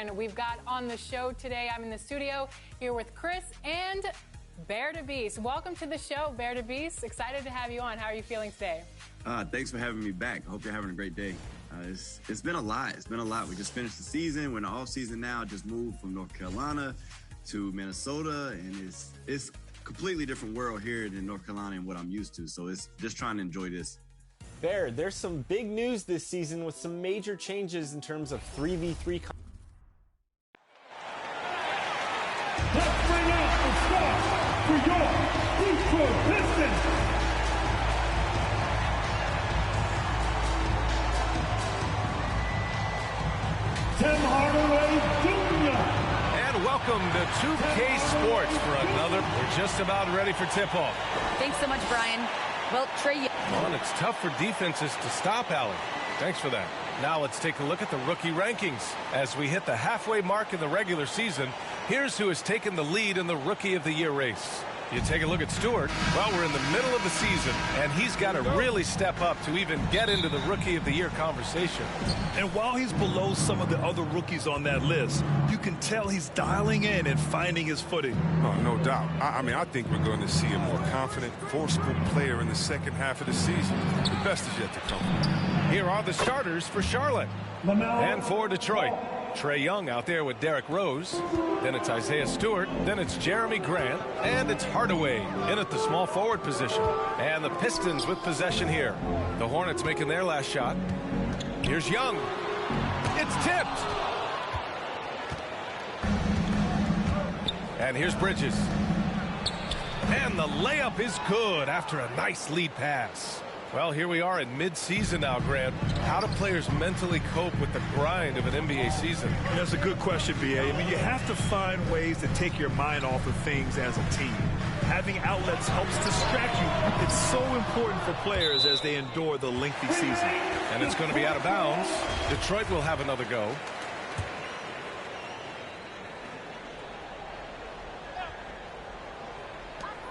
and we've got on the show today, I'm in the studio here with Chris and Bear to Beast. Welcome to the show, Bear to Beast. Excited to have you on. How are you feeling today? Thanks for having me back. I hope you're having a great day. It's been a lot. It's been a lot. We just finished the season. We're in the off season now. Just moved from North Carolina to Minnesota, and it's completely different world here in North Carolina and what I'm used to. So it's just trying to enjoy this. Bear, there's some big news this season with some major changes in terms of 3v3. Let's bring out the stars for your Detroit Pistons. Tim Hardaway Jr. And welcome to 2K Sports for another. We're just about ready for tip-off. Thanks so much, Brian. Well, Trey. Well, it's tough for defenses to stop Allen. Thanks for that. Now let's take a look at the rookie rankings. As we hit the halfway mark in the regular season, here's who has taken the lead in the Rookie of the Year race. You take a look at Stewart. Well, we're in the middle of the season, and he's got to really step up to even get into the Rookie of the Year conversation. And while he's below some of the other rookies on that list, you can tell he's dialing in and finding his footing. Oh, no doubt. I think we're going to see a more confident, forceful player in the second half of the season. The best is yet to come. Here are the starters for Charlotte. And for Detroit, Trae Young out there with Derrick Rose. Then it's Isaiah Stewart. Then it's Jeremy Grant. And it's Hardaway in at the small forward position. And the Pistons with possession here. The Hornets making their last shot. Here's Young. It's tipped. And here's Bridges. And the layup is good after a nice lead pass. Well, here we are in mid-season now, Grant. How do players mentally cope with the grind of an NBA season? That's a good question, B.A. I mean, you have to find ways to take your mind off of things as a team. Having outlets helps distract you. It's so important for players as they endure the lengthy season. And it's going to be out of bounds. Detroit will have another go.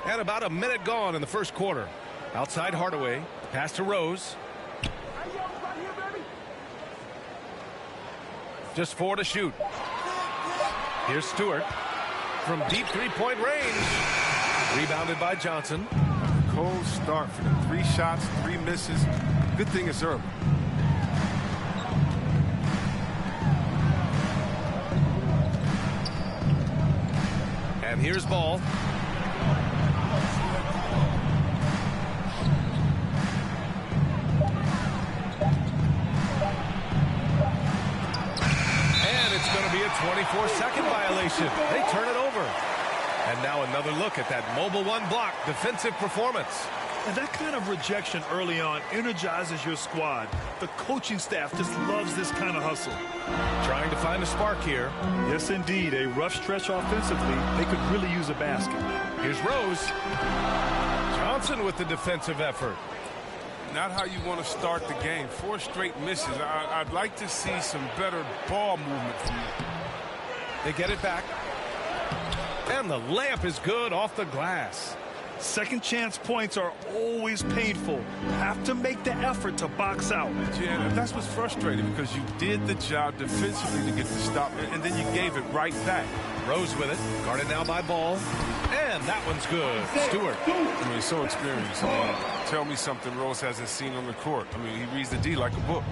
And about a minute gone in the first quarter. Outside Hardaway. Pass to Rose. Just 4 to shoot. Here's Stewart from deep three-point range. Rebounded by Johnson. Cold start for them. 3 shots, 3 misses. Good thing it's early. And here's Ball. Going to be a 24-second violation. They turn it over. And now another look at that mobile one block defensive performance. And that kind of rejection early on energizes your squad. The coaching staff just loves this kind of hustle. Trying to find a spark here. Yes, indeed. A rough stretch offensively. They could really use a basket. Here's Rose. Johnson with the defensive effort. Not how you want to start the game. 4 straight misses. I'd like to see some better ball movement from you. They get it back. And the layup is good off the glass. Second chance points are always painful. Have to make the effort to box out. Yeah, that's what's frustrating because you did the job defensively to get the stop, and then you gave it right back. Rose with it. Guarded now by Ball. And that one's good. Stewart. I mean, so experienced. Tell me something Rose hasn't seen on the court. I mean, he reads the D like a book.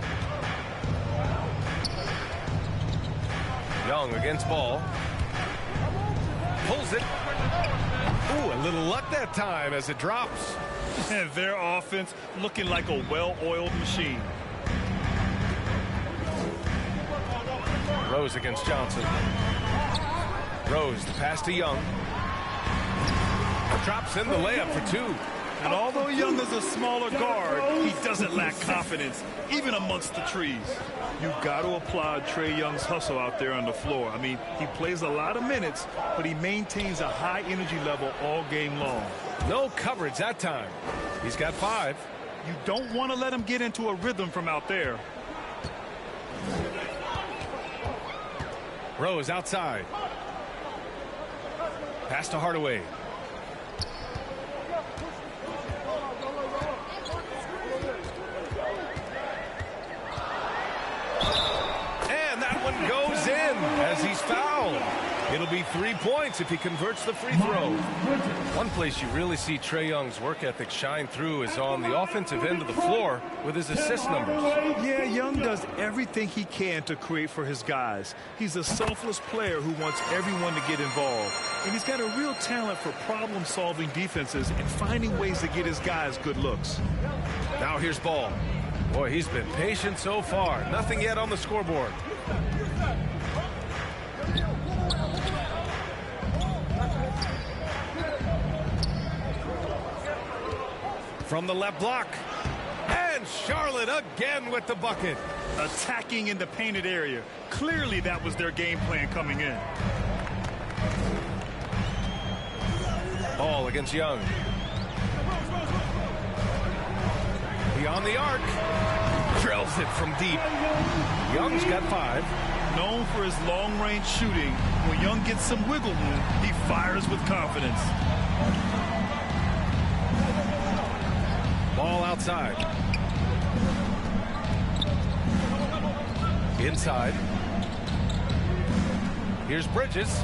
Young against Ball. Pulls it. Ooh, a little luck that time as it drops. And their offense looking like a well-oiled machine. Rose against Johnson. Rose, the pass to Young. Drops in the layup for 2. And although Young is a smaller guard, he doesn't lack confidence, even amongst the trees. You've got to applaud Trae Young's hustle out there on the floor. I mean, he plays a lot of minutes, but he maintains a high energy level all game long. No coverage that time. He's got 5. You don't want to let him get into a rhythm from out there. Rose outside. Pass to Hardaway. And that one goes in as It'll be 3 points if he converts the free throw. One place you really see Trae Young's work ethic shine through is on the offensive end of the floor with his assist numbers. Yeah, Young does everything he can to create for his guys. He's a selfless player who wants everyone to get involved. And he's got a real talent for problem-solving defenses and finding ways to get his guys good looks. Now here's Ball. Boy, he's been patient so far. Nothing yet on the scoreboard. From the left block. And Charlotte again with the bucket. Attacking in the painted area. Clearly that was their game plan coming in. Ball against Young. Beyond the arc. Drills it from deep. Young's got 5. Known for his long-range shooting, when Young gets some wiggle room, he fires with confidence. Ball outside. Inside. Here's Bridges.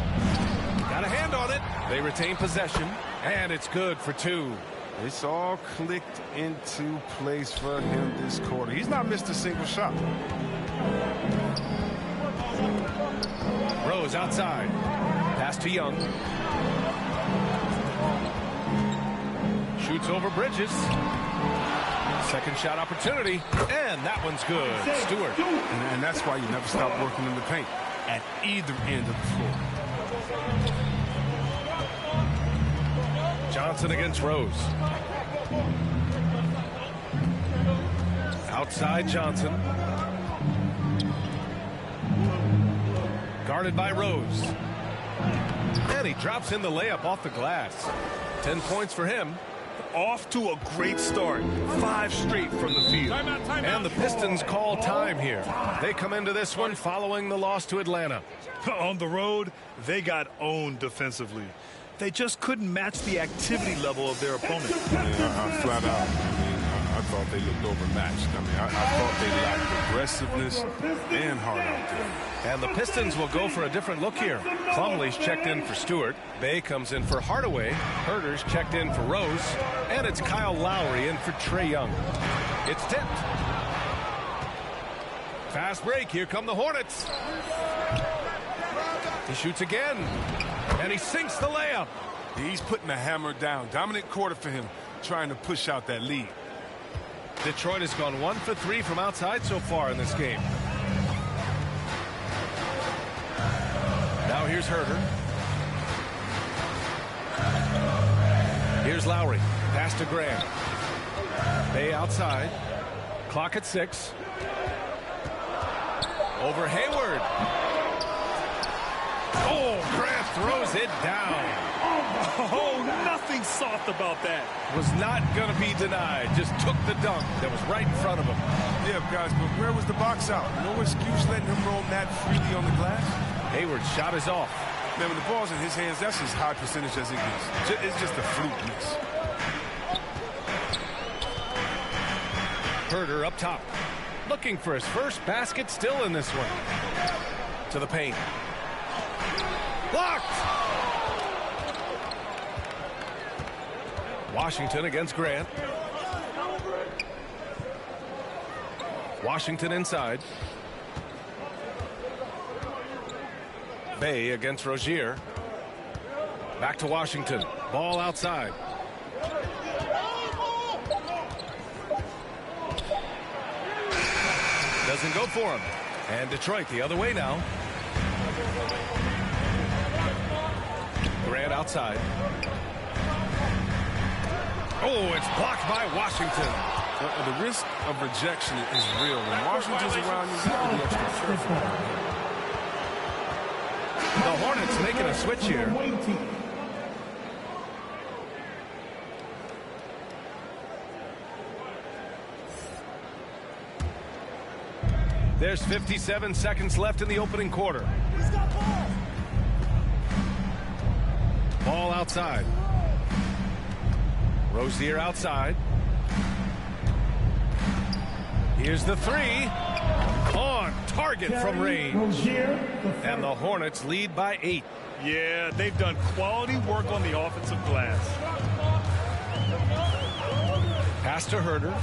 Got a hand on it. They retain possession, and it's good for 2. It's all clicked into place for him this quarter. He's not missed a single shot. Rose outside. Pass to Young. Shoots over Bridges. Second shot opportunity, and that one's good. Stewart. And that's why you never stop working in the paint at either end of the floor. Johnson against Rose. Outside Johnson. Guarded by Rose. And he drops in the layup off the glass. 10 points for him. Off to a great start. 5 straight from the field. And the Pistons call time here. They come into this one following the loss to Atlanta. On the road, they got owned defensively. They just couldn't match the activity level of their opponent. Flat out. I thought they looked overmatched. I thought they lacked aggressiveness and heart out there. And the Pistons will go for a different look here. Plumlee's checked in for Stewart. Bay comes in for Hardaway. Herter's checked in for Rose. And it's Kyle Lowry in for Trae Young. It's tipped. Fast break. Here come the Hornets. He shoots again. And he sinks the layup. He's putting the hammer down. Dominant quarter for him, trying to push out that lead. Detroit has gone 1 for 3 from outside so far in this game. Now here's Herter. Here's Lowry. Pass to Grant. Bay outside. Clock at 6. Over Hayward. Oh, Grant throws it down. Oh, nothing soft about that. Was not going to be denied. Just took the dunk that was right in front of him. Yeah, guys, but where was the box out? No excuse letting him roam that freely on the glass. Hayward's shot is off. Man, when the ball's in his hands, that's as high percentage as it gets. It's just a fluke miss. Herter up top. Looking for his first basket still in this one. To the paint. Blocked! Washington against Grant. Washington inside. Bay against Rozier. Back to Washington. Ball outside. Doesn't go for him. And Detroit the other way now. Grant outside. Oh, it's blocked by Washington. The risk of rejection is real. When Washington's around, you got to be extra careful. The Hornets making a switch here. There's 57 seconds left in the opening quarter. Ball outside. Rozier outside. Here's the 3. On target from range. And the Hornets lead by 8. Yeah, they've done quality work on the offensive glass. Pass to Herder.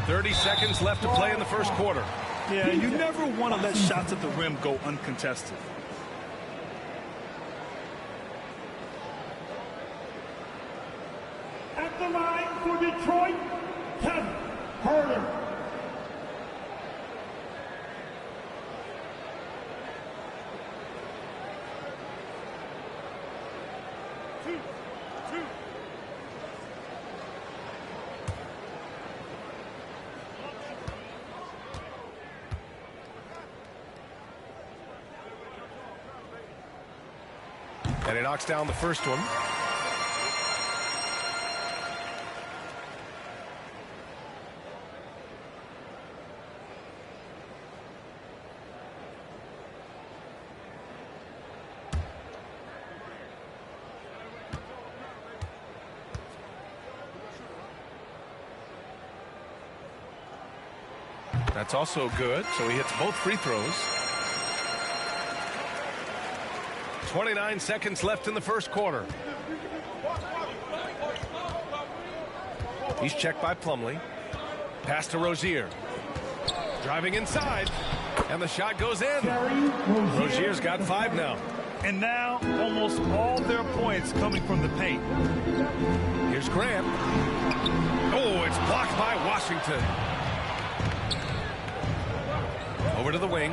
30 seconds left to play in the first quarter. Yeah, you never want to let shots at the rim go uncontested. At the line for Detroit, Kevin Herder. And he knocks down the first one. That's also good, so he hits both free throws. 29 seconds left in the first quarter. He's checked by Plumlee. Pass to Rozier. Driving inside, and the shot goes in. Rozier's got 5 now. And now almost all their points coming from the paint. Here's Grant. Oh, it's blocked by Washington. Over to the wing.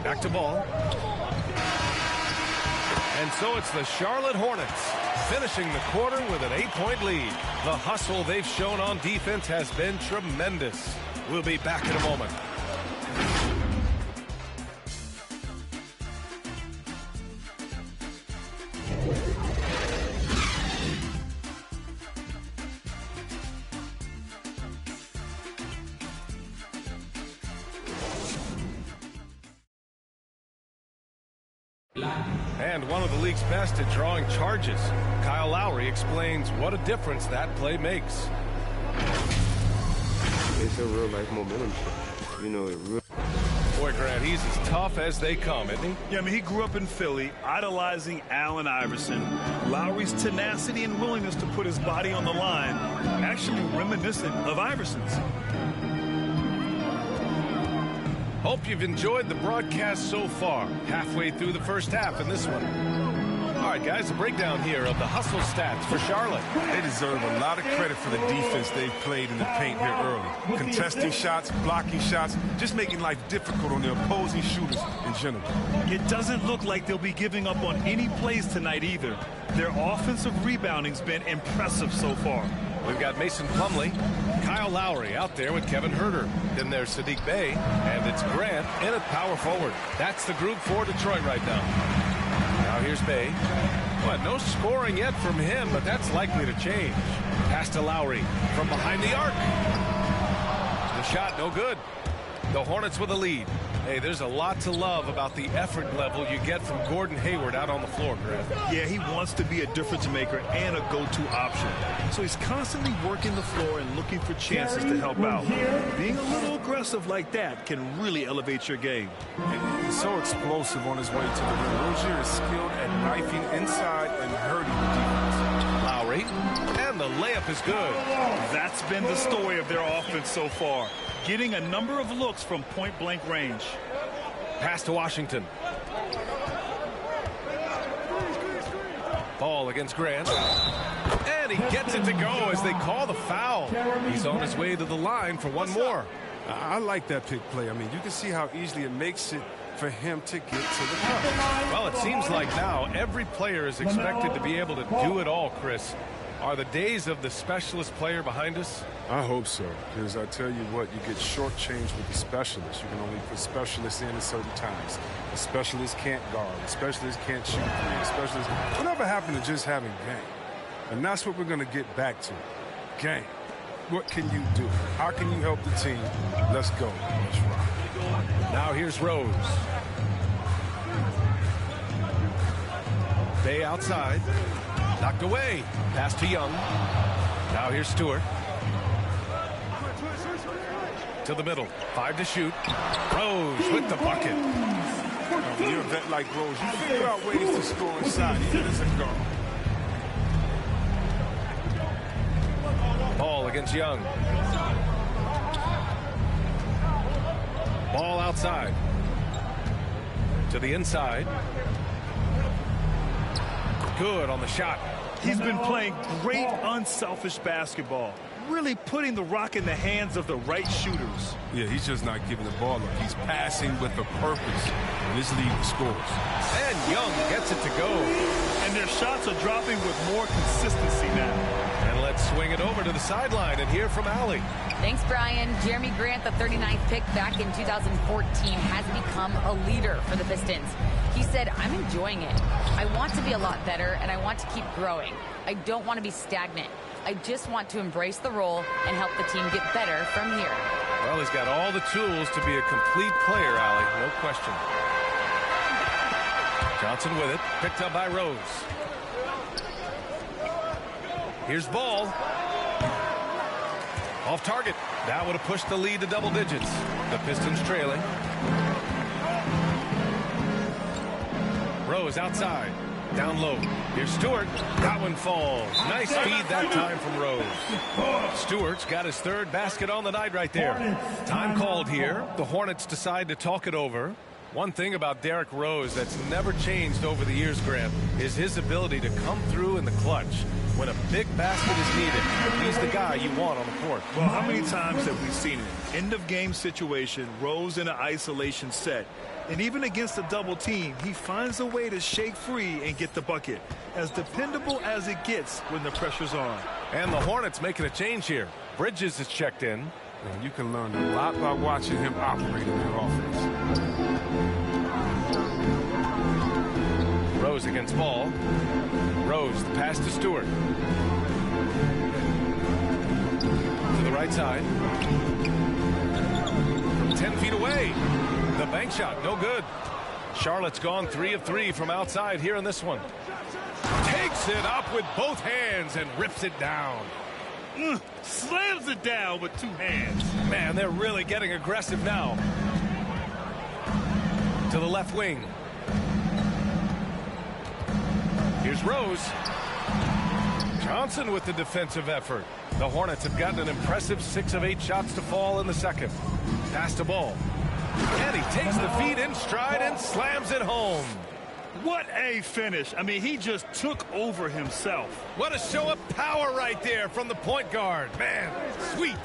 Back to Ball. And so it's the Charlotte Hornets finishing the quarter with an 8-point lead. The hustle they've shown on defense has been tremendous. We'll be back in a moment. And one of the league's best at drawing charges. Kyle Lowry explains what a difference that play makes. It's a real-life momentum shift. You know, it really... Boy, Grant, he's as tough as they come, isn't he? Yeah, I mean, he grew up in Philly, idolizing Allen Iverson. Lowry's tenacity and willingness to put his body on the line, actually reminiscent of Iverson's. Hope you've enjoyed the broadcast so far. Halfway through the first half in this one. All right, guys, a breakdown here of the hustle stats for Charlotte. They deserve a lot of credit for the defense they've played in the paint here early. Contesting shots, blocking shots, just making life difficult on the opposing shooters in general. It doesn't look like they'll be giving up on any plays tonight either. Their offensive rebounding's been impressive so far. We've got Mason Plumlee, Kyle Lowry out there with Kevin Herder. Then there's Sadiq Bey, and it's Grant in at power forward. That's the group for Detroit right now. Now here's Bey. Well, no scoring yet from him, but that's likely to change. Pass to Lowry from behind the arc. The shot, no good. The Hornets with a lead. Hey, there's a lot to love about the effort level you get from Gordon Hayward out on the floor, Grant. Yeah, he wants to be a difference maker and a go-to option. So he's constantly working the floor and looking for chances to help out. Being a little aggressive like that can really elevate your game. And he's so explosive on his way to the rim. Rozier is skilled at knifing inside and hurting the defense. Lowry, and the layup is good. That's been the story of their offense so far. Getting a number of looks from point-blank range. Pass to Washington. Ball against Grant. And he gets it to go as they call the foul. He's on his way to the line for one more. I like that pick play. I mean, you can see how easily it makes it for him to get to the cup. Well, it seems like now every player is expected to be able to do it all, Chris. Are the days of the specialist player behind us? I hope so, because I tell you what, you get shortchanged with the specialists. You can only put specialists in at certain times. The specialist can't guard. The specialist can't shoot three. The specialist... Whatever happened to just having game? And that's what we're going to get back to. Game. What can you do? How can you help the team? Let's go. Let's rock. Now here's Rose. Bey outside. Knocked away. Pass to Young. Now here's Stewart. To the middle. 5 to shoot. Rose with the bucket. When you're a vet like Rose, you figure out ways to score inside, even as a guard. Ball against Young. Ball outside. To the inside. Good on the shot. He's been playing great unselfish basketball. Really putting the rock in the hands of the right shooters. Yeah, he's just not giving the ball up. He's passing with a purpose. And his lead scores. And Young gets it to go. And their shots are dropping with more consistency now. And let's swing it over to the sideline and hear from Allie. Thanks, Brian. Jeremy Grant, the 39th pick back in 2014, has become a leader for the Pistons. He said, I'm enjoying it. I want to be a lot better, and I want to keep growing. I don't want to be stagnant. I just want to embrace the role and help the team get better from here. Well, he's got all the tools to be a complete player, Allie. No question. Johnson with it. Picked up by Rose. Here's Ball. Off target. That would have pushed the lead to double digits. The Pistons trailing. Rose outside. Down low. Here's Stewart. That one falls. Nice feed that time from Rose. Stewart's got his third basket on the night right there. Time called here. The Hornets decide to talk it over. One thing about Derrick Rose that's never changed over the years, Grant, is his ability to come through in the clutch. When a big basket is needed, he's the guy you want on the court. Well, how many times have we seen it? End of game situation, Rose in an isolation set. And even against a double team, he finds a way to shake free and get the bucket. As dependable as it gets when the pressure's on. And the Hornets making a change here. Bridges is checked in. And you can learn a lot by watching him operate in their offense. Rose against Ball. Rose, the pass to Stewart. To the right side. From 10 feet away. The bank shot, no good. Charlotte's gone 3 of 3 from outside here in this one. Takes it up with both hands and rips it down. Slams it down with 2 hands. Man, they're really getting aggressive now. To the left wing. Here's Rose. Johnson with the defensive effort. The Hornets have gotten an impressive 6 of 8 shots to fall in the second. Pass to Ball. And he takes the feed in stride and slams it home. What a finish. I mean, he just took over himself. What a show of power right there from the point guard. Man, sweet.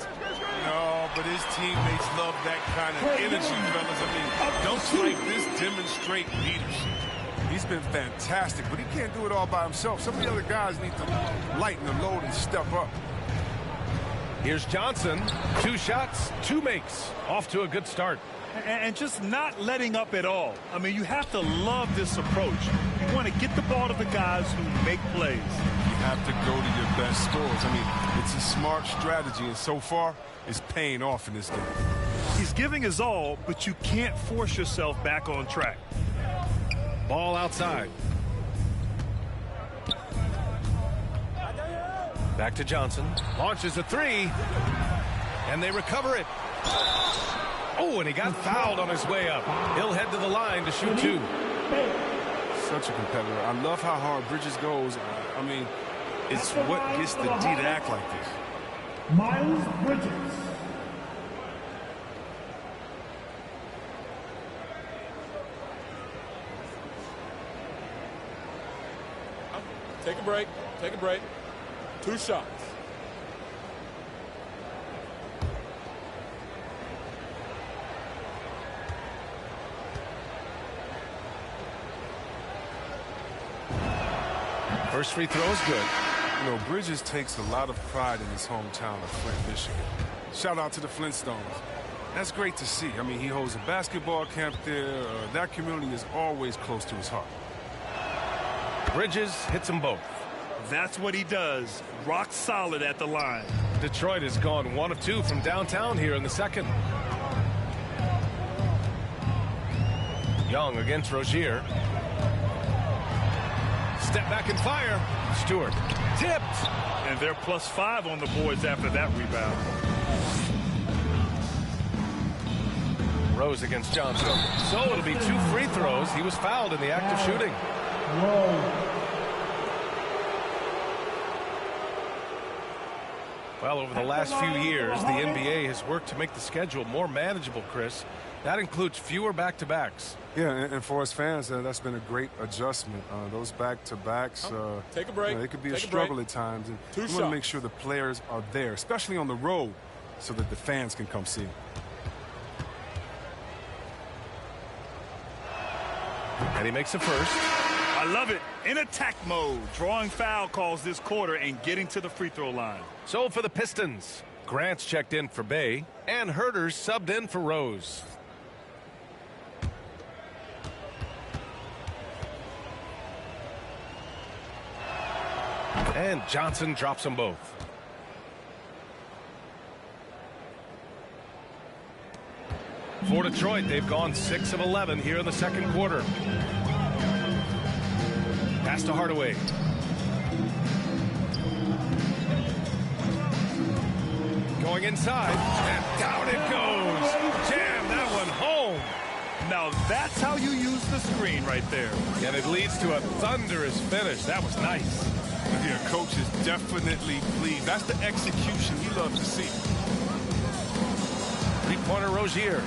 No, but his teammates love that kind of energy, fellas. I mean, don't like this demonstrate leadership. He's been fantastic, but he can't do it all by himself. Some of the other guys need to lighten the load and step up. Here's Johnson. 2 shots, 2 makes. Off to a good start. And just not letting up at all. I mean, you have to love this approach. You want to get the ball to the guys who make plays. You have to go to your best scores. I mean, it's a smart strategy, and so far, it's paying off in this game. He's giving his all, but you can't force yourself back on track. Ball outside. Back to Johnson. Launches a 3. And they recover it. Oh, and he got fouled on his way up. He'll head to the line to shoot 2. Such a competitor. I love how hard Bridges goes. I mean, it's what gets the D to act like this. Miles Bridges. Take a break. Take a break. 2 shots. First free throw is good. You know, Bridges takes a lot of pride in his hometown of Flint, Michigan. Shout out to the Flintstones. That's great to see. I mean, he holds a basketball camp there. That community is always close to his heart. Bridges hits them both. That's what he does. Rock solid at the line. Detroit has gone 1 of 2 from downtown here in the second. Young against Rozier. Step back and fire. Stewart. Tipped. And they're +5 on the boards after that rebound. Rose against Johnson. So it'll be 2 free throws. He was fouled in the act of shooting. Well, over the last few years, the NBA has worked to make the schedule more manageable, Chris. That includes fewer back-to-backs. Yeah, and for us fans, that's been a great adjustment. Those back-to-backs, take a break. It could be a struggle at times. And we want to make sure the players are there, especially on the road, so that the fans can come see them. And he makes the first. I love it. In attack mode, drawing foul calls this quarter and getting to the free throw line. So for the Pistons, Grant's checked in for Bay, and Herter's subbed in for Rose. And Johnson drops them both. For Detroit, they've gone 6 of 11 here in the second quarter. Pass to Hardaway. Going inside, and down it goes. Jam that one home. Now that's how you use the screen right there. And it leads to a thunderous finish. That was nice. Yeah, coach is definitely pleased. That's the execution he loves to see. Three-pointer Rozier.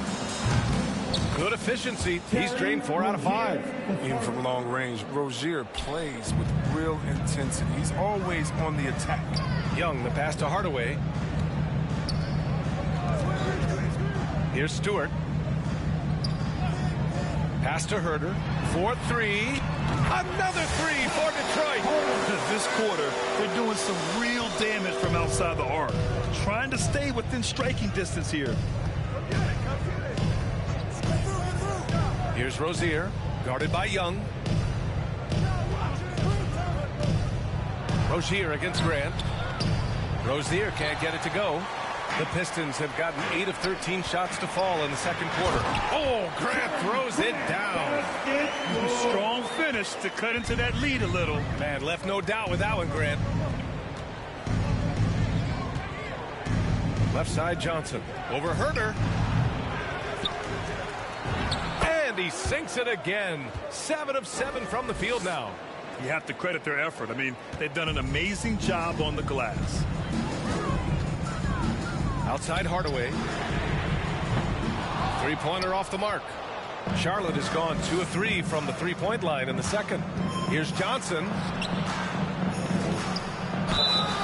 Good efficiency. He's drained 4 out of 5. Even from long range, Rozier plays with real intensity. He's always on the attack. Young, the pass to Hardaway. Here's Stewart. Pass to Herter. 4-3. Another 3 for Detroit. This quarter, they're doing some real damage from outside the arc. Trying to stay within striking distance here. Here's Rozier, guarded by Young. Rozier against Grant. Rozier can't get it to go. The Pistons have gotten 8 of 13 shots to fall in the second quarter. Oh, Grant throws it down. Strong finish to cut into that lead a little. Man, left no doubt with that one, Grant. Left side Johnson. Over Herter. And he sinks it again. 7 of 7 from the field now. You have to credit their effort. I mean, they've done an amazing job on the glass. Outside Hardaway. Three-pointer off the mark. Charlotte has gone 2 of 3 from the three-point line in the second. Here's Johnson.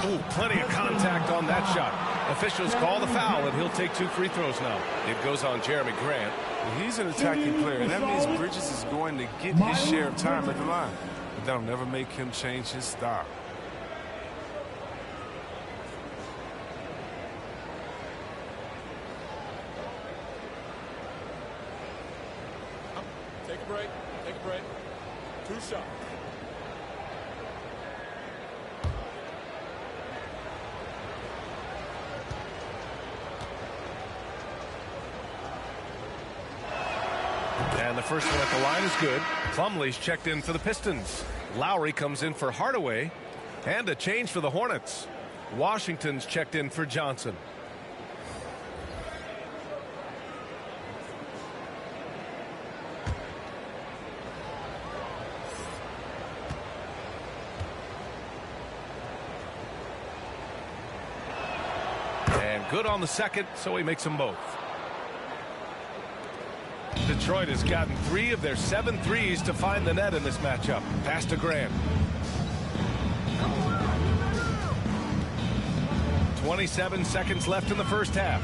Ooh, plenty of contact on that shot. Officials call the foul, and he'll take 2 free throws now. It goes on Jeremy Grant. He's an attacking player, and that means Bridges is going to get his share of time at the line. But that'll never make him change his style. Take a break. Take a break. 2 shots. And the first one at the line is good. Plumlee's checked in for the Pistons. Lowry comes in for Hardaway. And a change for the Hornets. Washington's checked in for Johnson. And good on the second, so he makes them both. Detroit has gotten 3 of their 7 threes to find the net in this matchup. Pass to Grant. 27 seconds left in the first half.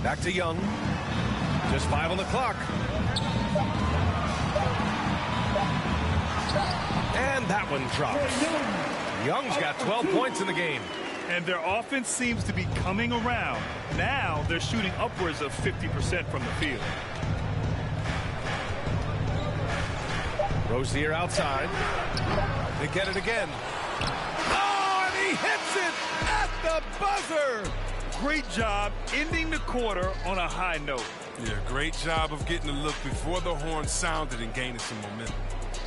Back to Young. Just 5 on the clock. And that one drops. Young's got 12 points in the game. And their offense seems to be coming around. Now they're shooting upwards of 50% from the field. Rozier outside. They get it again. Oh, and he hits it at the buzzer. Great job ending the quarter on a high note. Yeah, great job of getting the look before the horn sounded and gaining some momentum.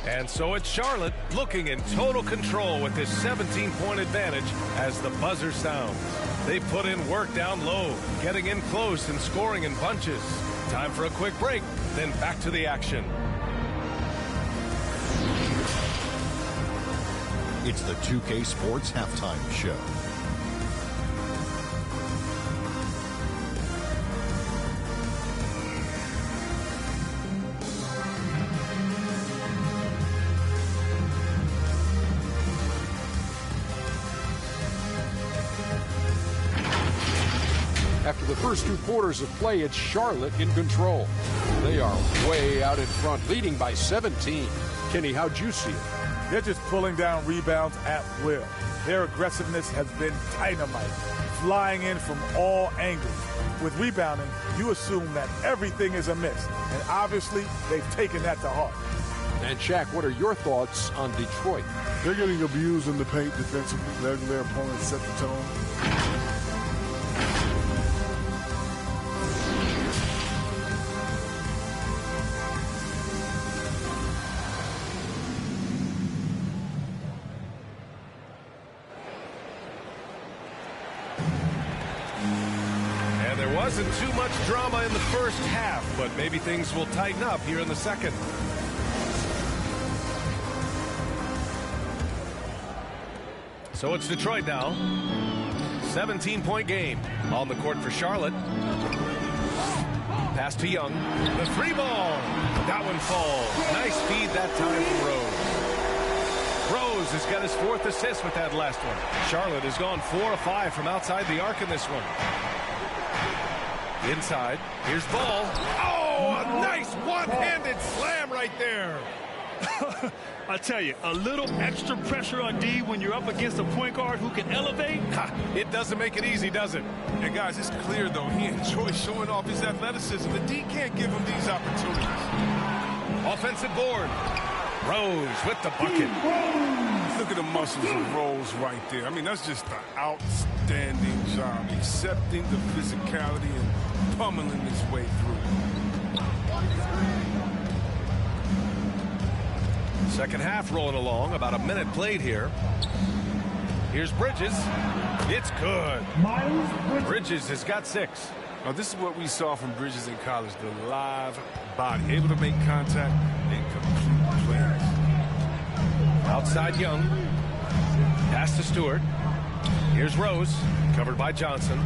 And so it's Charlotte looking in total control with this 17-point advantage as the buzzer sounds. They put in work down low, getting in close and scoring in bunches. Time for a quick break, then back to the action. It's the 2K Sports Halftime Show. After the first 2 quarters of play, it's Charlotte in control. They are way out in front, leading by 17. Kenny, how'd you see it? They're just pulling down rebounds at will. Their aggressiveness has been dynamite, flying in from all angles. With rebounding, you assume that everything is amiss, and obviously they've taken that to heart. And Shaq, what are your thoughts on Detroit? They're getting abused in the paint defensively, letting their opponents set the tone. Wasn't too much drama in the first half, but maybe things will tighten up here in the second. So it's Detroit now. 17-point game on the court for Charlotte. Pass to Young. The 3-ball. That one falls. Nice feed that time from Rose. Rose has got his 4th assist with that last one. Charlotte has gone 4 of 5 from outside the arc in this one. Inside, here's Ball. Oh, a nice one-handed slam right there. I tell you, a little extra pressure on D when you're up against a point guard who can elevate. It doesn't make it easy, does it? And guys, it's clear, though, he enjoys showing off his athleticism. The D can't give him these opportunities. Offensive board. Rose with the bucket. Look at the muscles of Rose right there. I mean, that's just an outstanding job, accepting the physicality and pummeling his way through. Second half rolling along, about a minute played here. Here's Bridges. It's good. Bridges has got 6. Now, this is what we saw from Bridges in college, the live body, able to make contact and complete plays. Outside Young. Pass to Stewart. Here's Rose, covered by Johnson.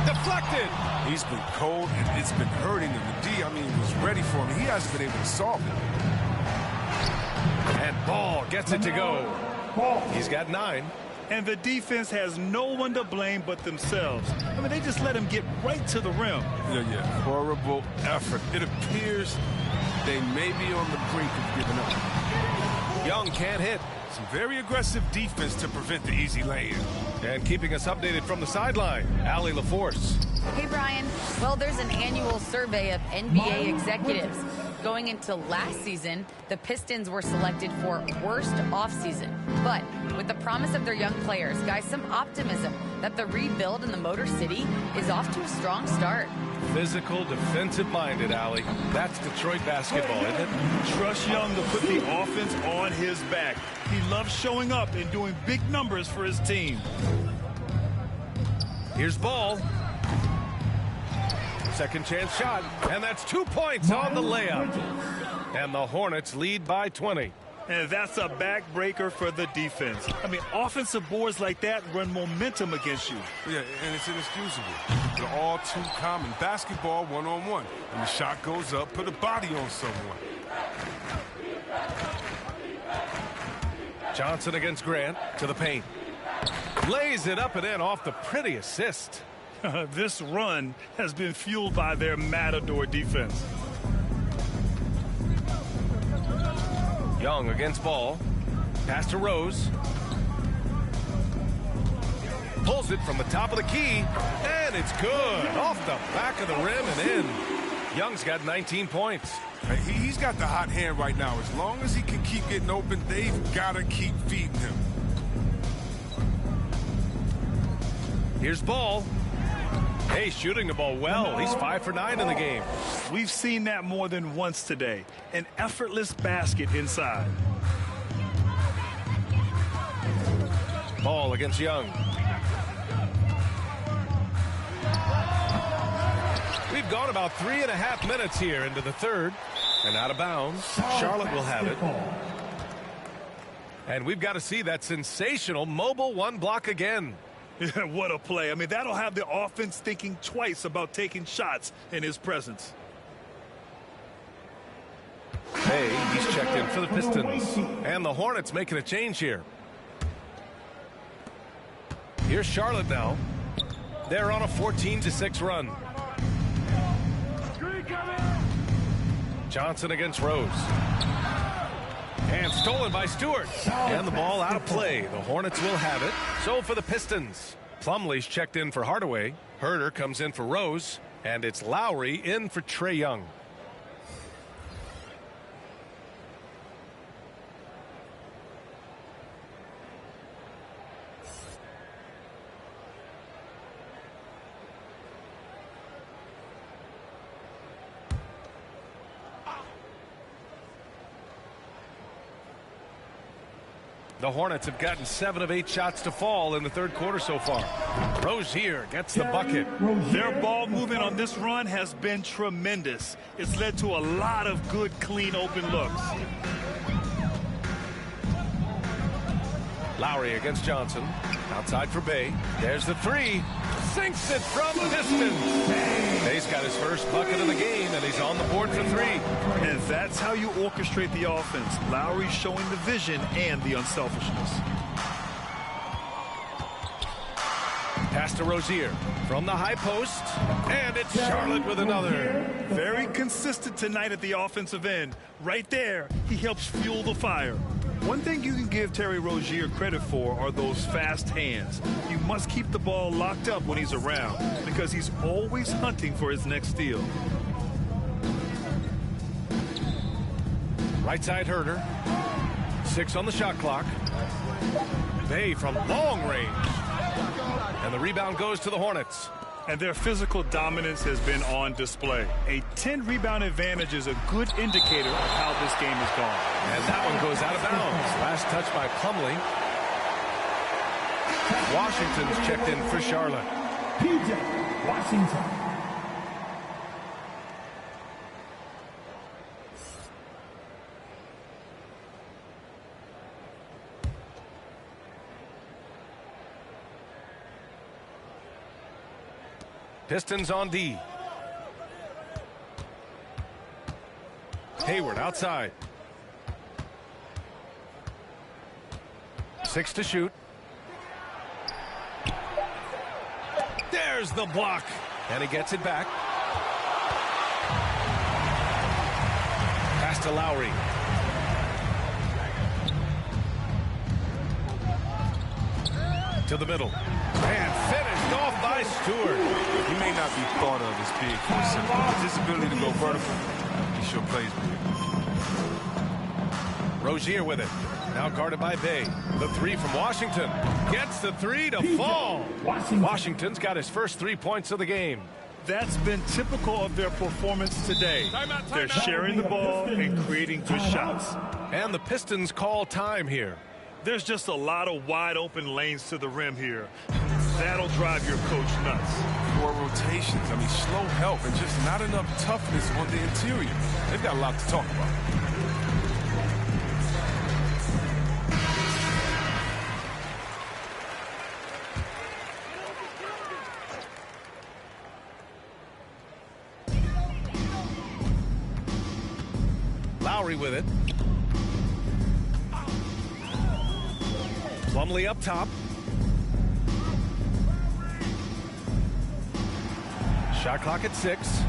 Deflected. He's been cold, and it's been hurting him. The D, I mean, was ready for him. He hasn't been able to solve it. And Ball gets it to go. He's got 9. And the defense has no one to blame but themselves. I mean, they just let him get right to the rim. Yeah. Horrible effort. It appears they may be on the brink of giving up. Young can't hit. Some very aggressive defense to prevent the easy lay-in. And keeping us updated from the sideline, Allie LaForce. Hey, Brian. Well, there's an annual survey of NBA executives. Going into last season, the Pistons were selected for worst offseason. But with the promise of their young players, guys, some optimism that the rebuild in the Motor City is off to a strong start. Physical, defensive-minded, Allie. That's Detroit basketball, isn't it? Trust Young to put the offense on his back. He loves showing up and doing big numbers for his team. Here's Ball. Second chance shot, and that's 2 points on the layup. And the Hornets lead by 20. And that's a backbreaker for the defense. I mean, offensive boards like that run momentum against you. Yeah, and it's inexcusable. They're all too common. Basketball one-on-one. When the shot goes up, put a body on someone. Johnson against Grant to the paint. Lays it up and in off the pretty assist. This run has been fueled by their Matador defense. Young against Ball. Pass to Rose. Pulls it from the top of the key, and it's good. Off the back of the rim and in. Young's got 19 points. He's got the hot hand right now. As long as he can keep getting open, they've got to keep feeding him. Here's Ball. Hey, shooting the ball well. He's 5 for 9 in the game. We've seen that more than once today. An effortless basket inside. Ball against Young. We've gone about 3.5 minutes here into the third. And out of bounds. Charlotte will have it. And we've got to see that sensational mobile one block again. Yeah, what a play. I mean, that'll have the offense thinking twice about taking shots in his presence. Hey, he's checked in for the Pistons. And the Hornets making a change here. Here's Charlotte now. They're on a 14-6 run. Johnson against Rose. And stolen by Stewart. And the ball out of play. The Hornets will have it. So for the Pistons, Plumlee's checked in for Hardaway. Herder comes in for Rose. And it's Lowry in for Trae Young. The Hornets have gotten 7 of 8 shots to fall in the third quarter so far. Rozier gets the bucket. Their ball movement on this run has been tremendous. It's led to a lot of good, clean, open looks. Lowry against Johnson. Outside for Bay. There's the three. Sinks it from distance. Bay's got his first bucket of the game, and he's on the board for 3. And that's how you orchestrate the offense. Lowry showing the vision and the unselfishness. Pass to Rozier from the high post, and it's Charlotte with another. Very consistent tonight at the offensive end. Right there, he helps fuel the fire. One thing you can give Terry Rozier credit for are those fast hands. You must keep the ball locked up when he's around because he's always hunting for his next steal. Right side Herder. 6 on the shot clock. Bay from long range. And the rebound goes to the Hornets. And their physical dominance has been on display. A 10-rebound advantage is a good indicator of how this game has gone. And that one goes out of bounds. Last touch by Plumlee. Washington's checked in for Charlotte. PJ Washington. Pistons on D. Hayward outside. 6 to shoot. There's the block. And he gets it back. Pass to Lowry. To the middle. And finished off by Stewart. He may not be thought of as big for a center, but his ability to go vertical, he sure plays big. Rozier with it. Now guarded by Bay. The 3 from Washington. Gets the 3 to fall. Washington's got his first 3 points of the game. That's been typical of their performance today. They're sharing the ball and creating good shots. And the Pistons call time here. There's just a lot of wide open lanes to the rim here. That'll drive your coach nuts. 4 rotations. I mean, slow help and just not enough toughness on the interior. They've got a lot to talk about. Lowry with it. Plumlee up top. Shot clock at 6.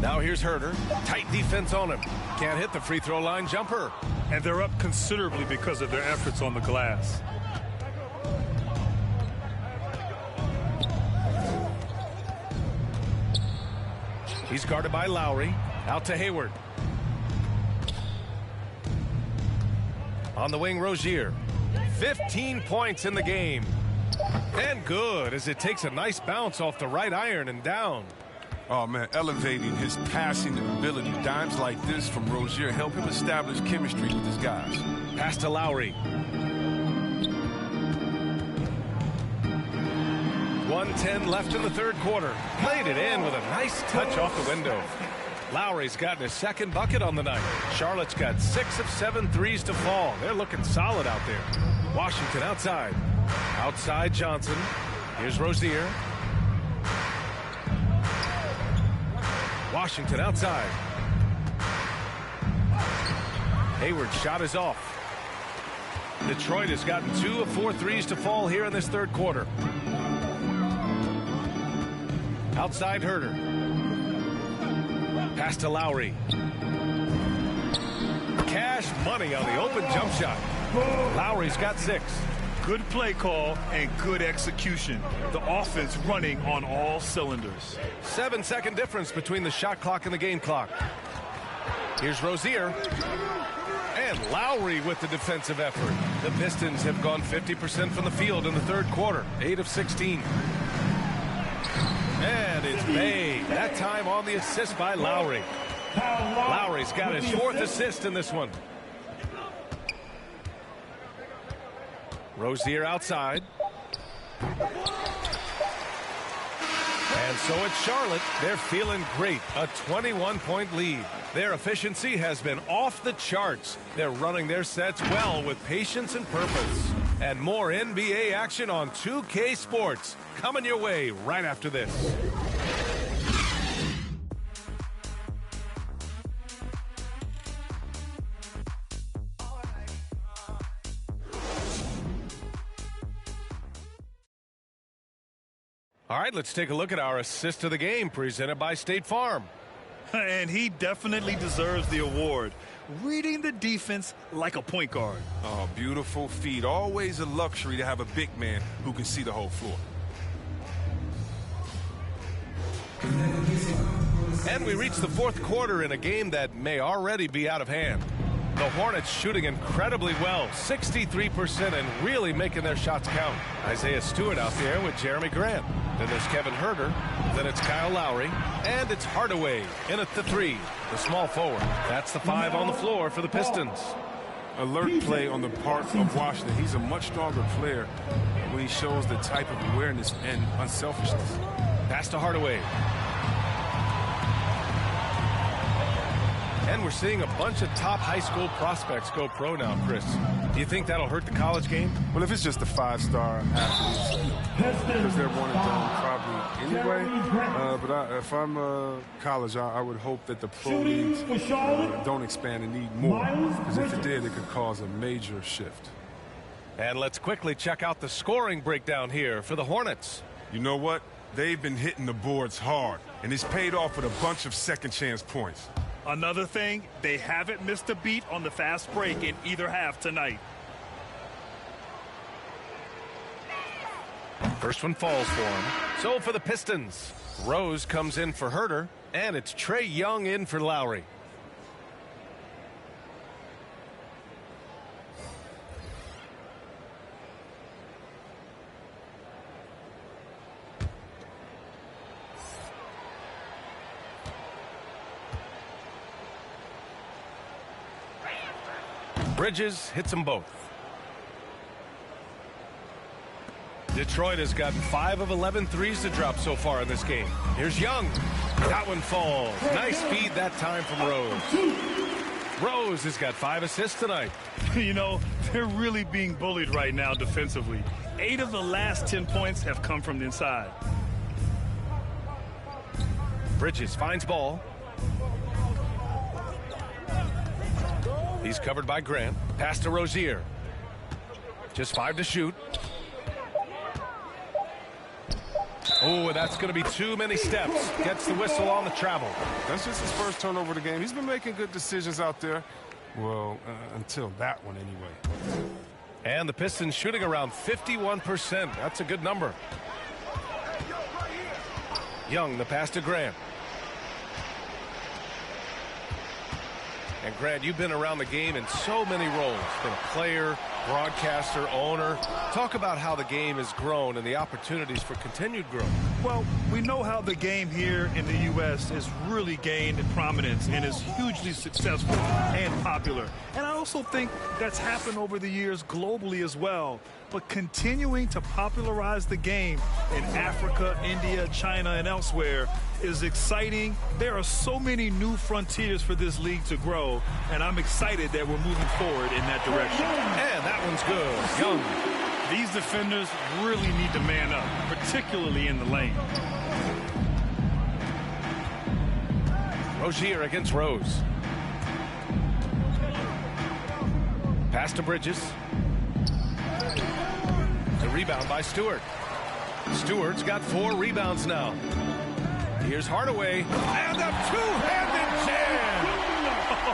Now here's Herder. Tight defense on him. Can't hit the free throw line jumper. And they're up considerably because of their efforts on the glass. He's guarded by Lowry. Out to Hayward. On the wing, Rozier. 15 points in the game. And good, as it takes a nice bounce off the right iron and down. Oh, man, elevating his passing ability. Dimes like this from Rozier help him establish chemistry with his guys. Pass to Lowry. 1:10 left in the third quarter. Played it in with a nice touch off the window. Lowry's gotten his second bucket on the night. Charlotte's got 6 of 7 threes to fall. They're looking solid out there. Washington outside. Outside Johnson. Here's Rozier. Washington outside. Hayward's shot is off. Detroit has gotten 2 of 4 threes to fall here in this third quarter. Outside Herter. Pass to Lowry. Cash money on the open jump shot. Lowry's got 6. Good play call and good execution. The offense running on all cylinders. 7-second difference between the shot clock and the game clock. Here's Rozier. And Lowry with the defensive effort. The Pistons have gone 50% from the field in the third quarter. 8 of 16. And it's made. That time on the assist by Lowry. Lowry's got his 4th assist in this one. Rozier outside. And so it's Charlotte. They're feeling great. A 21-point lead. Their efficiency has been off the charts. They're running their sets well with patience and purpose. And more NBA action on 2K Sports coming your way right after this. All right, let's take a look at our assist of the game presented by State Farm. And he definitely deserves the award. Reading the defense like a point guard. Oh, beautiful feed. Always a luxury to have a big man who can see the whole floor. And we reach the fourth quarter in a game that may already be out of hand. The Hornets shooting incredibly well, 63%, and really making their shots count. Isaiah Stewart out there with Jeremy Grant. Then there's Kevin Herter. Then it's Kyle Lowry. And it's Hardaway in at the 3, the small forward. That's the 5 on the floor for the Pistons. Alert play on the part of Washington. He's a much stronger player when he shows the type of awareness and unselfishness. Pass to Hardaway. And we're seeing a bunch of top high school prospects go pro now, Chris. Do you think that'll hurt the college game? Well, if it's just a 5-star athlete, because they're one and done probably anyway. But if I'm college, I would hope that the pro leagues don't expand and need more. Because if it did, it could cause a major shift. And let's quickly check out the scoring breakdown here for the Hornets. You know what? They've been hitting the boards hard, and it's paid off with a bunch of second-chance points. Another thing, they haven't missed a beat on the fast break in either half tonight. First one falls for him. So for the Pistons, Rose comes in for Herter, and it's Trae Young in for Lowry. Bridges hits them both. Detroit has gotten 5 of 11 threes to drop so far in this game. Here's Young. That one falls. Nice feed that time from Rose. Rose has got 5 assists tonight. You know, they're really being bullied right now defensively. 8 of the last 10 points have come from the inside. Bridges finds ball. He's covered by Grant. Pass to Rozier. Just 5 to shoot. Oh, that's going to be too many steps. Gets the whistle on the travel. That's just his first turnover of the game. He's been making good decisions out there. Well, until that one anyway. And the Pistons shooting around 51%. That's a good number. Young, the pass to Grant. And Grant, you've been around the game in so many roles. Been a player, broadcaster, owner. Talk about how the game has grown and the opportunities for continued growth. Well, we know how the game here in the U.S. has really gained prominence and is hugely successful and popular. And I also think that's happened over the years globally as well. But continuing to popularize the game in Africa, India, China, and elsewhere is exciting. There are so many new frontiers for this league to grow, and I'm excited that we're moving forward in that direction. And that one's good. Young. These defenders really need to man up, particularly in the lane. Rozier against Rose. Pass to Bridges. The rebound by Stewart. Stewart's got 4 rebounds now. Here's Hardaway. And a two-handed jam.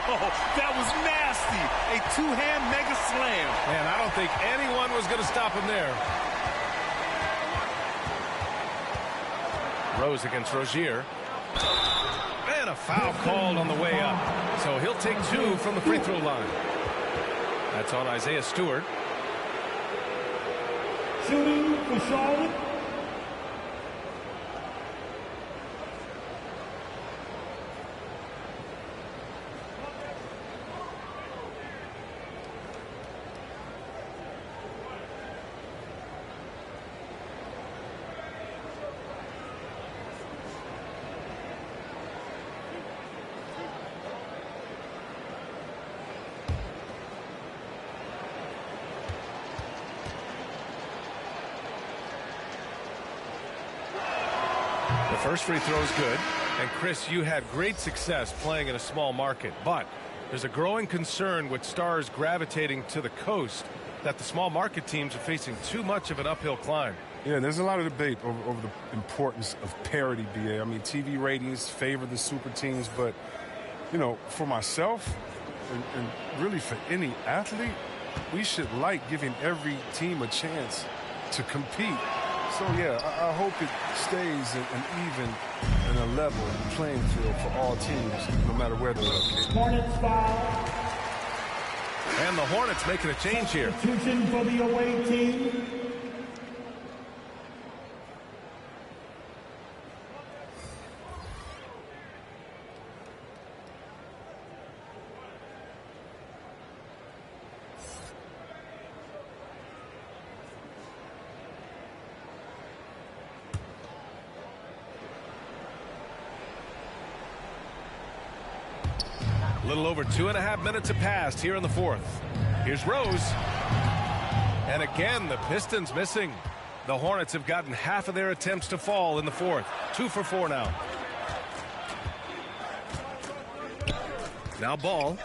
Oh, that was nasty. A two-hand mega slam. And I don't think anyone was going to stop him there. Rose against Rozier. And a foul called on the way up. So he'll take 2 from the free throw line. That's on Isaiah Stewart. Shooting for Charlotte. The first free throw is good. And Chris, you had great success playing in a small market, but there's a growing concern with stars gravitating to the coast that the small market teams are facing too much of an uphill climb. Yeah, there's a lot of debate over the importance of parity, BA. I mean, TV ratings favor the super teams, but, you know, for myself and really for any athlete, we should like giving every team a chance to compete. So, yeah, I hope it stays an even and a level playing field for all teams, no matter where they're located. Hornets foul. And the Hornets making a change here. Substitution for the away team. A little over 2.5 minutes have passed here in the fourth. Here's Rose. And again, the Pistons missing. The Hornets have gotten half of their attempts to fall in the fourth. 2 for 4 now. Now Ball.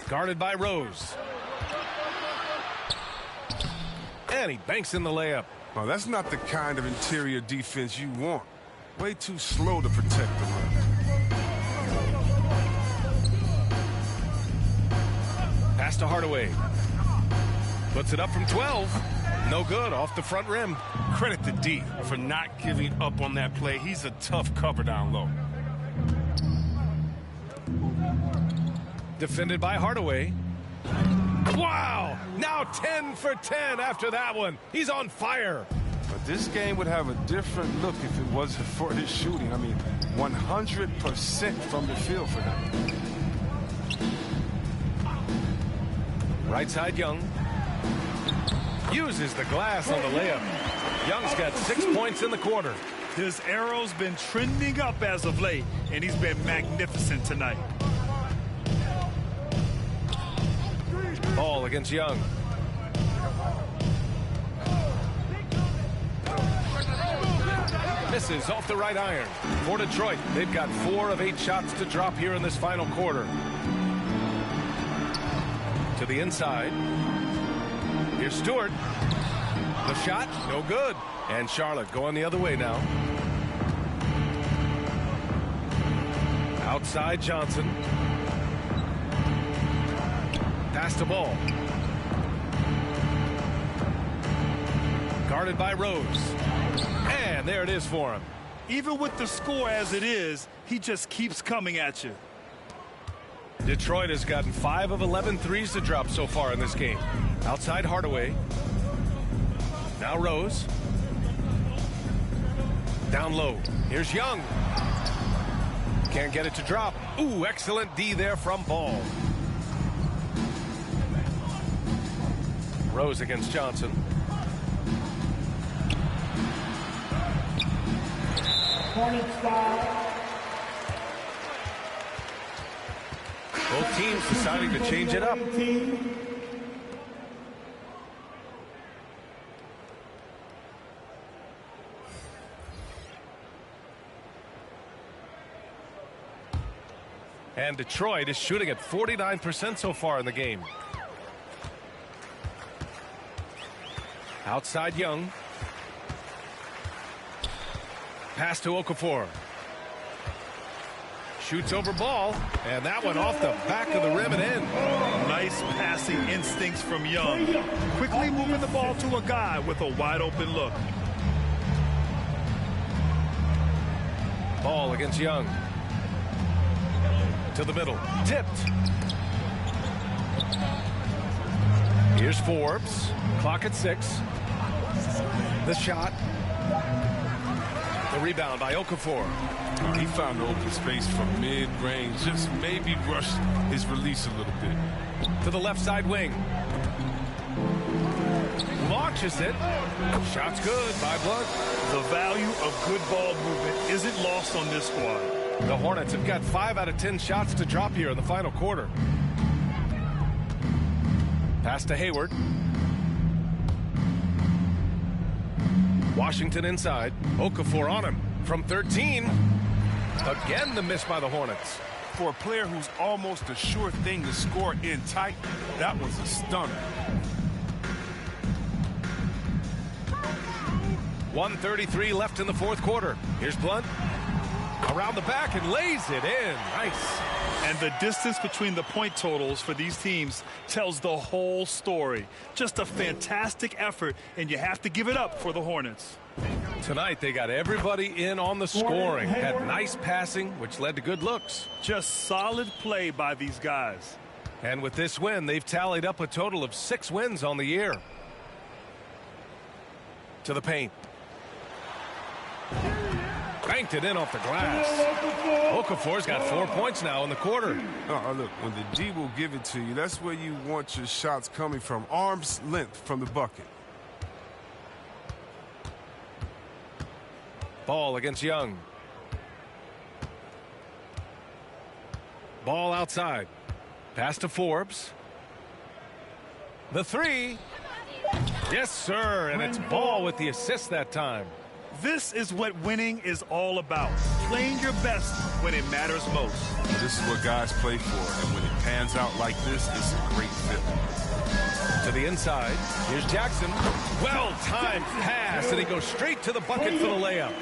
Guarded by Rose. And he banks in the layup. Well, that's not the kind of interior defense you want. Way too slow to protect the rim. Pass to Hardaway. Puts it up from 12. No good, off the front rim. Credit to D for not giving up on that play. He's a tough cover down low. Defended by Hardaway. Wow! Now 10 for 10 after that one. He's on fire. But this game would have a different look if it wasn't for his shooting. I mean, 100% from the field for him. Right side, Young. Uses the glass on the layup. Young's got 6 points in the quarter. His arrow's been trending up as of late, and he's been magnificent tonight. Ball against Young. Misses off the right iron. For Detroit, they've got 4 of 8 shots to drop here in this final quarter. To the inside. Here's Stewart. The shot, no good. And Charlotte going the other way now. Outside Johnson. Pass to Ball. Guarded by Rose. And there it is for him. Even with the score as it is, he just keeps coming at you. Detroit has gotten 5 of 11 threes to drop so far in this game. Outside Hardaway. Now Rose. Down low. Here's Young. Can't get it to drop. Ooh, excellent D there from Ball. Rose against Johnson. Hornets foul. Both teams deciding to change it up. And Detroit is shooting at 49% so far in the game. Outside Young. Pass to Okafor. Shoots over Ball, and that one off the back of the rim and in. Nice passing instincts from Young. Quickly moving the ball to a guy with a wide open look. Ball against Young. To the middle. Tipped. Here's Forbes. Clock at 6. The shot. The rebound by Okafor. He found the open space from mid-range. Just maybe rushed his release a little bit. To the left side wing. Launches it. Shot's good by Blood. The value of good ball movement isn't lost on this squad. The Hornets have got 5 out of 10 shots to drop here in the final quarter. Pass to Hayward. Washington inside. Okafor on him from 13. Again, the miss by the Hornets. For a player who's almost a sure thing to score in tight, that was a stunner. 1:33 left in the fourth quarter. Here's Blunt. Around the back and lays it in. Nice. And the distance between the point totals for these teams tells the whole story. Just a fantastic effort, and you have to give it up for the Hornets. Tonight, they got everybody in on the scoring. Had nice passing, which led to good looks. Just solid play by these guys. And with this win, they've tallied up a total of 6 wins on the year. To the paint. Banked it in off the glass. Okafor's got 4 points now in the quarter. Look, when the D will give it to you, that's where you want your shots coming from. Arm's length from the bucket. Ball against Young. Ball outside. Pass to Forbes. The 3. Yes, sir. And it's Ball with the assist that time. This is what winning is all about. Playing your best when it matters most. This is what guys play for. And when it pans out like this, it's a great fit. To the inside. Here's Jackson. Well-timed pass, and he goes straight to the bucket for the layup.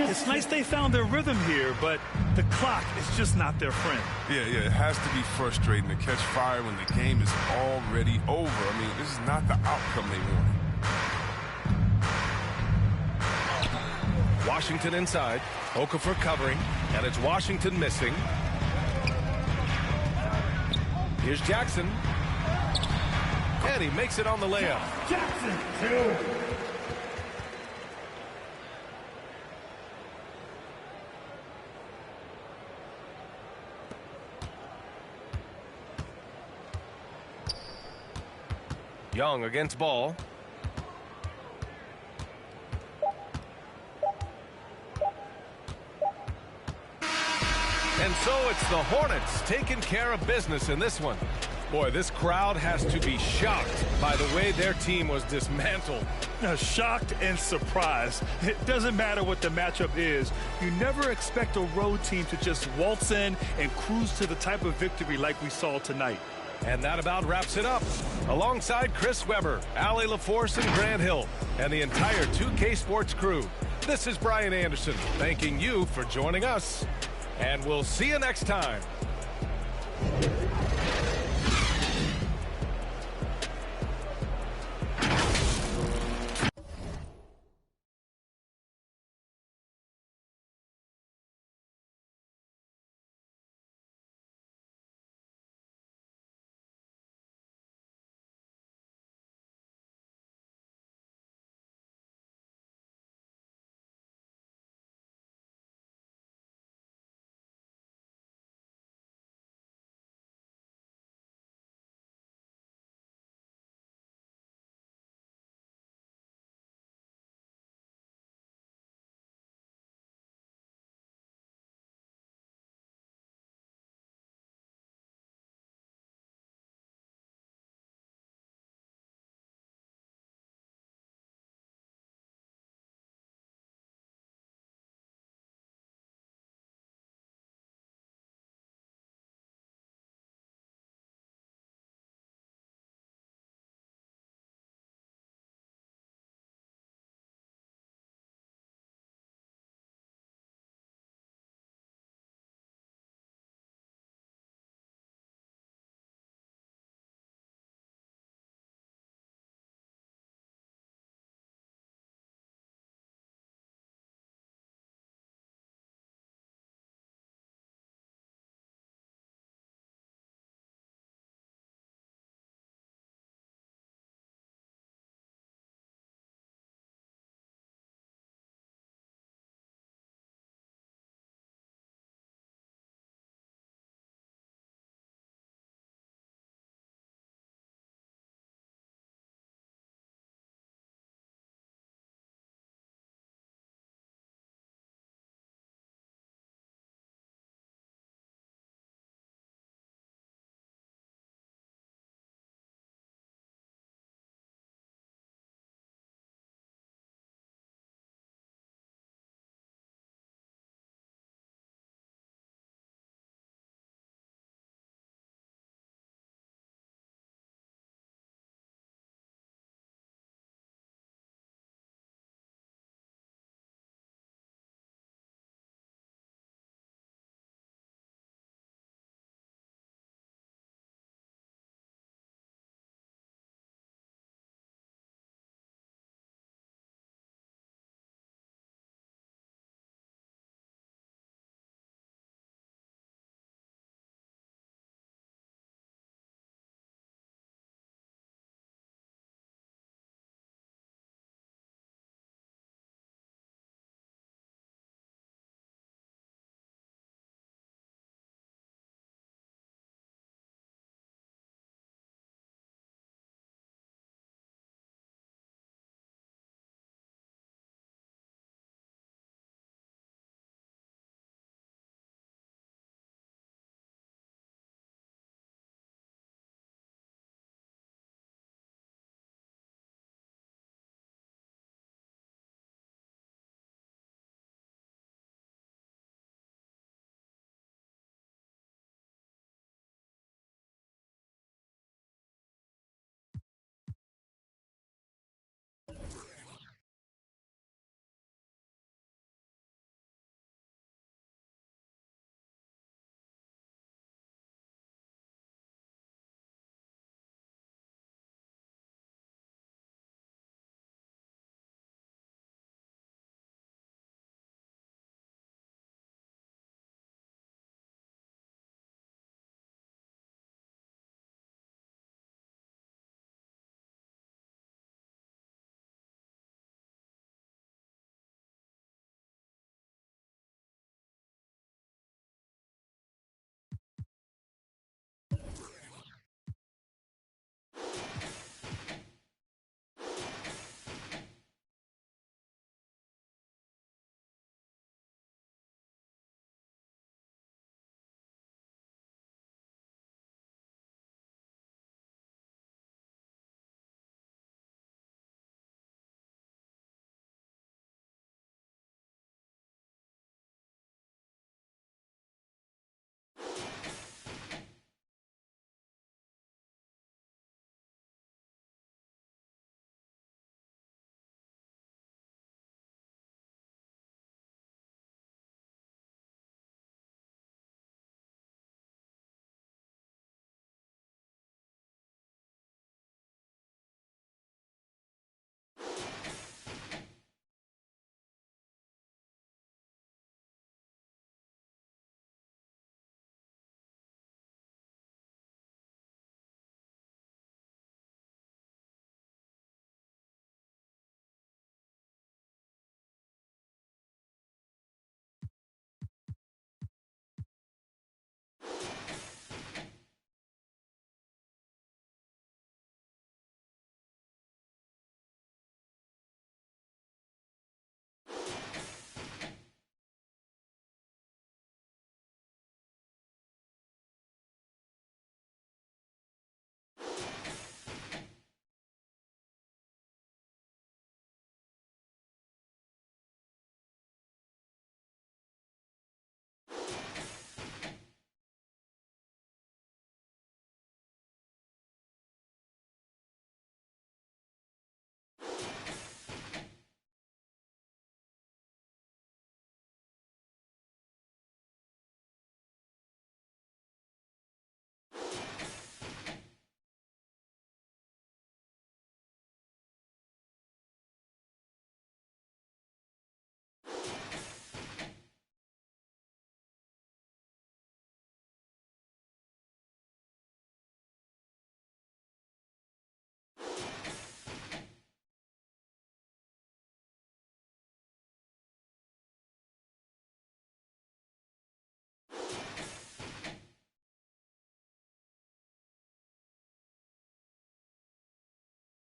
It's nice they found their rhythm here, but the clock is just not their friend. Yeah, it has to be frustrating to catch fire when the game is already over. I mean, this is not the outcome they wanted. Washington inside. Okafor covering, and it's Washington missing. Here's Jackson. And he makes it on the layup. Jackson, 2. Young against Ball. And so it's the Hornets taking care of business in this one. Boy, this crowd has to be shocked by the way their team was dismantled. Shocked and surprised. It doesn't matter what the matchup is. You never expect a road team to just waltz in and cruise to the type of victory like we saw tonight. And that about wraps it up. Alongside Chris Webber, Allie LaForce, and Grant Hill, and the entire 2K Sports crew, this is Brian Anderson thanking you for joining us. And we'll see you next time.